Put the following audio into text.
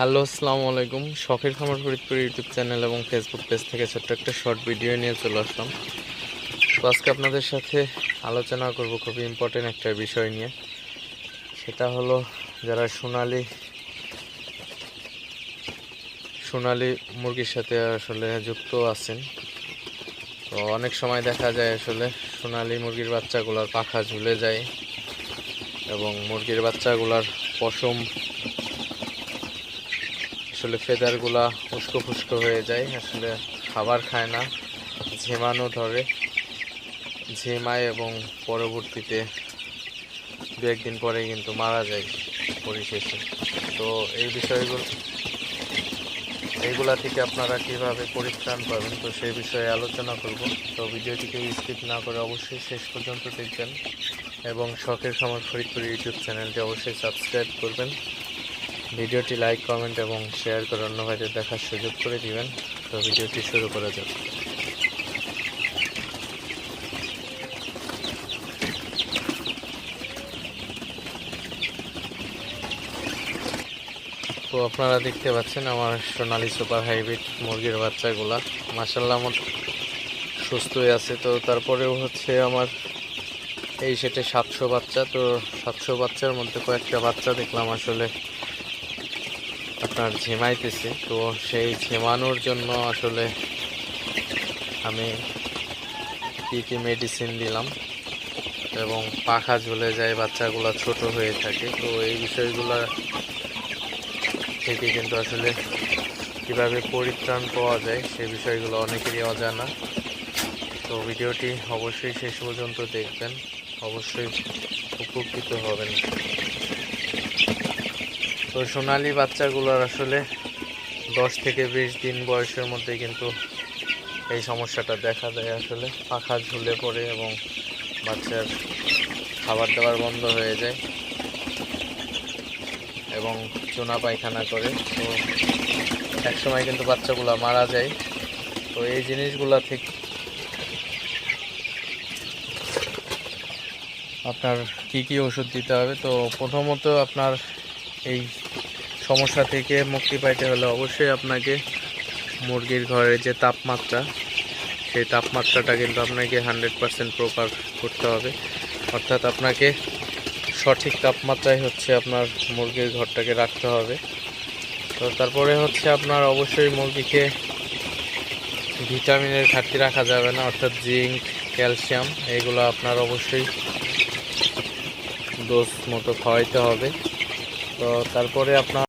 Hello, আসসালামু আলাইকুম। শখের খামার ফরিদপুর ইউটিউব চ্যানেল এবং ফেসবুক পেজ থেকে ছোট্ট একটা শর্ট ভিডিও নিয়ে চলে আসলাম। তো আজকে আপনাদের সাথে আলোচনা করব খুবই ইম্পর্টেন্ট একটা বিষয় নিয়ে। সেটা হলো যারা সোনালি মুরগির সাথে আসলে যুক্ত আছেন। তো অনেক সময় দেখা যায় আসলে সোনালি মুরগির বাচ্চাগুলোর পাখা ঝুলে যায় এবং মুরগির বাচ্চাগুলোর পশম আসলে ফেদারগুলা উস্কো ফুস্কো হয়ে যায়, আসলে খাবার খায় না, ঝিমানো ধরে, ঝিমায় এবং পরবর্তীতে দু একদিন পরে কিন্তু মারা যায় পরিশেষে। তো এইগুলা থেকে আপনারা কিভাবে পরিত্রাণ পাবেন, তো সেই বিষয়ে আলোচনা করব। তো ভিডিওটিকে স্কিপ না করে অবশ্যই শেষ পর্যন্ত দেখবেন এবং শখের খামার ফরিদপুর ইউটিউব চ্যানেলটি অবশ্যই সাবস্ক্রাইব করবেন। ভিডিওটি লাইক, কমেন্ট এবং শেয়ার করে অন্য ভাইদের দেখার সুযোগ করে দিবেন। তো ভিডিওটি শুরু করা যাক। তো আপনারা দেখতে পাচ্ছেন আমার সোনালী সুপার হাইব্রিড মুরগির বাচ্চাগুলা মাশাআল্লাহ সুস্থই আছে। তো তারপরেও হচ্ছে আমার এই সেটে 700 বাচ্চা। তো 700 বাচ্চার মধ্যে কয়েকটা বাচ্চা দেখলাম আসলে আপনার ঝিমাইতেছে। তো সেই ঝিমানোর জন্য আসলে আমি কি মেডিসিন দিলাম এবং পাখা ঝুলে যায়, বাচ্চাগুলো ছোট হয়ে থাকে। তো এই বিষয়গুলো থেকে কিন্তু আসলে কিভাবে পরিত্রাণ পাওয়া যায় সেই বিষয়গুলো অনেকেরই অজানা। তো ভিডিওটি অবশ্যই শেষ পর্যন্ত দেখবেন, অবশ্যই উপকৃত হবেন। তো সোনালী বাচ্চাগুলোর আসলে 10 থেকে 20 দিন বয়সের মধ্যে কিন্তু এই সমস্যাটা দেখা যায়, আসলে পাখা ঝুলে পড়ে এবং বাচ্চার খাবার দাবার বন্ধ হয়ে যায় এবং চুনা পায়খানা করে। তো একসময় কিন্তু বাচ্চাগুলো মারা যায়। তো এই জিনিসগুলা থেকে আপনার কি ওষুধ দিতে হবে, তো প্রথমত আপনার এই সমস্যা থেকে মুক্তি পাইতে হলে অবশ্যই আপনাকে মুরগির ঘরের যে তাপমাত্রা, সেই তাপমাত্রাটা কিন্তু আপনাকে 100% প্রপার করতে হবে। অর্থাৎ আপনাকে সঠিক তাপমাত্রায় হচ্ছে আপনার মুরগির ঘরটাকে রাখতে হবে। তো তারপরে হচ্ছে আপনার অবশ্যই মুরগিকে ভিটামিনের ঘাটতি রাখা যাবে না, অর্থাৎ জিঙ্ক, ক্যালসিয়াম এগুলো আপনার অবশ্যই ডোজ মতো খাওয়াইতে হবে। তো তারপরে আপনার